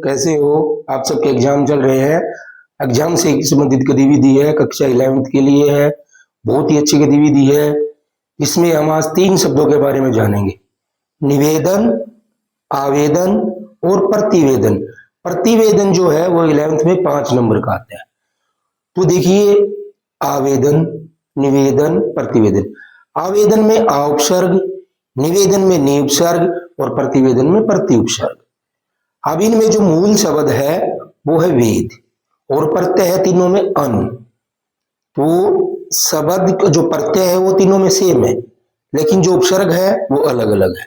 कैसे हो? आप सबके एग्जाम चल रहे हैं। एग्जाम से संबंधित गतिविधि है, कक्षा 11वीं के लिए है। बहुत ही अच्छी गतिविधि है। इसमें हम आज 3 शब्दों के बारे में जानेंगे। निवेदन, आवेदन और प्रतिवेदन। प्रतिवेदन जो है वो 11वीं में 5 नंबर का आता है। तो देखिए, आवेदन, निवेदन, प्रतिवेदन। आवेदन में आ उपसर्ग, निवेदन में नि उपसर्ग और प्रतिवेदन में प्रति उपसर्ग। अब इनमें जो मूल शब्द है वो है वेद और प्रत्यय है तीनों में अन। तो शब्द का जो प्रत्यय है वो तीनों में सेम है, लेकिन जो उपसर्ग है वो अलग अलग है।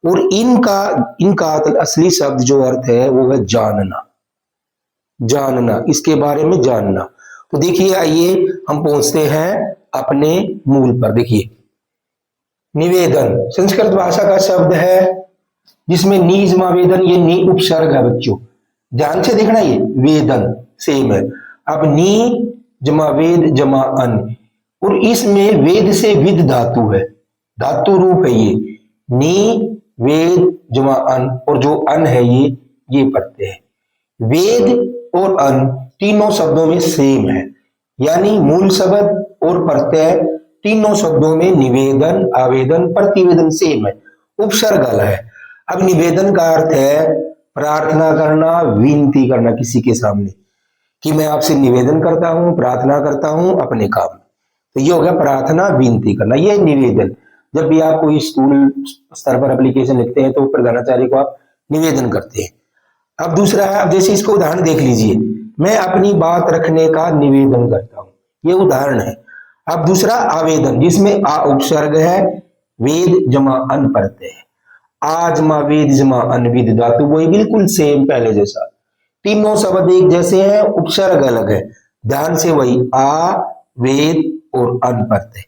और इनका असली शब्द जो अर्थ है वो है जानना। जानना, इसके बारे में जानना। तो देखिए, आइए हम पहुंचते हैं अपने मूल पर। देखिए, निवेदन संस्कृत भाषा का शब्द है जिसमें नी जमा वेदन, ये नी उपसर्ग है बच्चों, ध्यान से देखना, ये वेदन सेम है। अब नी जमा वेद जमा अन, और इसमें वेद से विद धातु है, धातु रूप है ये। नी वेद जमा अन, और जो अन है ये प्रत्यय है। वेद और अन तीनों शब्दों में सेम है, यानी मूल शब्द और प्रत्यय तीनों शब्दों में निवेदन, आवेदन, प्रतिवेदन सेम है, उपसर्ग अलग है। अब निवेदन का अर्थ है प्रार्थना करना, विनती करना किसी के सामने, कि मैं आपसे निवेदन करता हूं, प्रार्थना करता हूं अपने काम। तो ये हो गया प्रार्थना, विनती करना, ये निवेदन। जब भी आप कोई स्कूल स्तर पर एप्लीकेशन लिखते हैं तो प्रधानाचार्य को आप निवेदन करते हैं। अब दूसरा है, अब जैसे इसको उदाहरण देख लीजिए, मैं अपनी बात रखने का निवेदन करता हूं, ये उदाहरण है। अब दूसरा आवेदन, जिसमें आ उपसर्ग है, वेद जमा अन प्रत्यय है। आ जमा वेद जमा अन विद धातु, वही बिल्कुल सेम पहले जैसा। तीनों शब्द एक जैसे हैं, उपसर्ग अलग है। ध्यान से वही आ, वेद और अन प्रत्यय।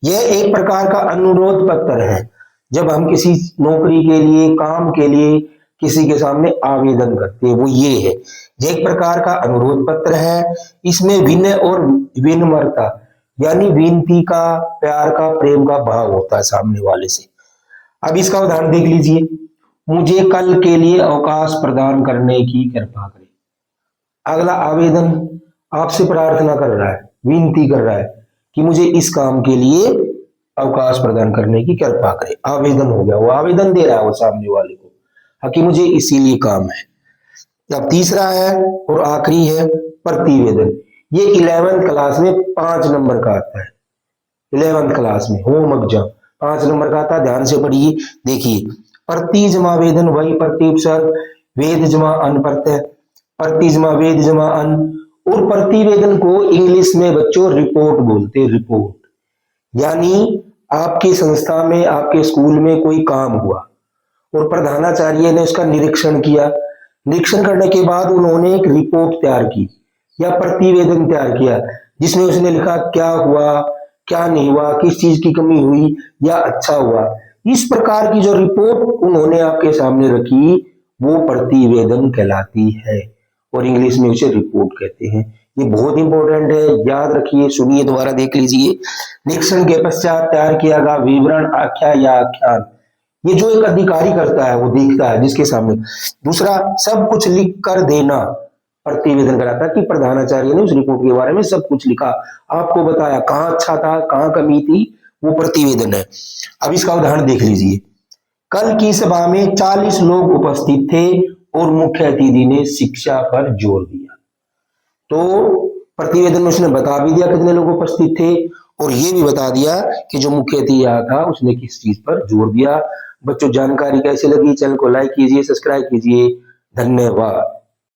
यह एक प्रकार का अनुरोध पत्र है। जब हम किसी नौकरी के लिए, काम के लिए किसी के सामने आवेदन करते हैं, वो ये है। यह एक प्रकार का अनुरोध पत्र है। इसमें विनय और विनम्रता, यानी विनती का, प्यार का, प्रेम का भाव होता है सामने वाले से। अब इसका उदाहरण देख लीजिए, मुझे कल के लिए अवकाश प्रदान करने की कृपा करें। अगला आवेदन आपसे प्रार्थना कर रहा है, विनती कर रहा है कि मुझे इस काम के लिए अवकाश प्रदान करने की कृपा करें। आवेदन हो गया, वो आवेदन दे रहा है वो सामने वाले को कि मुझे इसीलिए काम है। अब तीसरा है और आखिरी है प्रतिवेदन। ये 11वीं क्लास में 5 नंबर का आता है। 11वीं क्लास में होम एग्जाम 5 नंबर का आता है, ध्यान से पढ़िए। देखिए, प्रति जमा वेदन वही प्रति उपसर्ग, वेद जमा अन प्रत्यय, प्रति जमा वेद जमा अन। और प्रतिवेदन को इंग्लिश में बच्चों रिपोर्ट बोलते हैं, रिपोर्ट। यानी आपकी संस्था में, आपके स्कूल में कोई काम हुआ और प्रधानाचार्य ने उसका निरीक्षण किया। निरीक्षण करने के बाद उन्होंने एक रिपोर्ट तैयार की या प्रतिवेदन तैयार किया, जिसमें उसने लिखा क्या हुआ, क्या नहीं हुआ, किस चीज की कमी हुई या अच्छा हुआ। इस प्रकार की जो रिपोर्ट उन्होंने आपके सामने रखी वो प्रतिवेदन कहलाती है, और इंग्लिश में उसे रिपोर्ट कहते हैं। ये बहुत इंपॉर्टेंट है, याद रखिए, सुनिए, दोबारा देख लीजिए। निरीक्षण के पश्चात तैयार किया गया विवरण, आख्या या आख्यान, ये जो एक अधिकारी करता है वो देखता है जिसके सामने। दूसरा, सब कुछ लिख कर देना प्रतिवेदन कराता है कि प्रधानाचार्य ने उस रिपोर्ट के बारे में सब कुछ लिखा, आपको बताया कहाँ अच्छा था, कहाँ कमी थी, वो प्रतिवेदन है। अब इसका उदाहरण देख लीजिए। कल की सभा में 40 लोग उपस्थित थे और मुख्य अतिथि ने शिक्षा पर जोर दिया। तो प्रतिवेदन में उसने बता भी दिया कितने लोग उपस्थित थे, और ये भी बता दिया कि जो मुख्य अतिथि आया था उसने किस चीज पर जोर दिया। बच्चों, जानकारी कैसे लगी? चैनल को लाइक कीजिए, सब्सक्राइब कीजिए। धन्यवाद।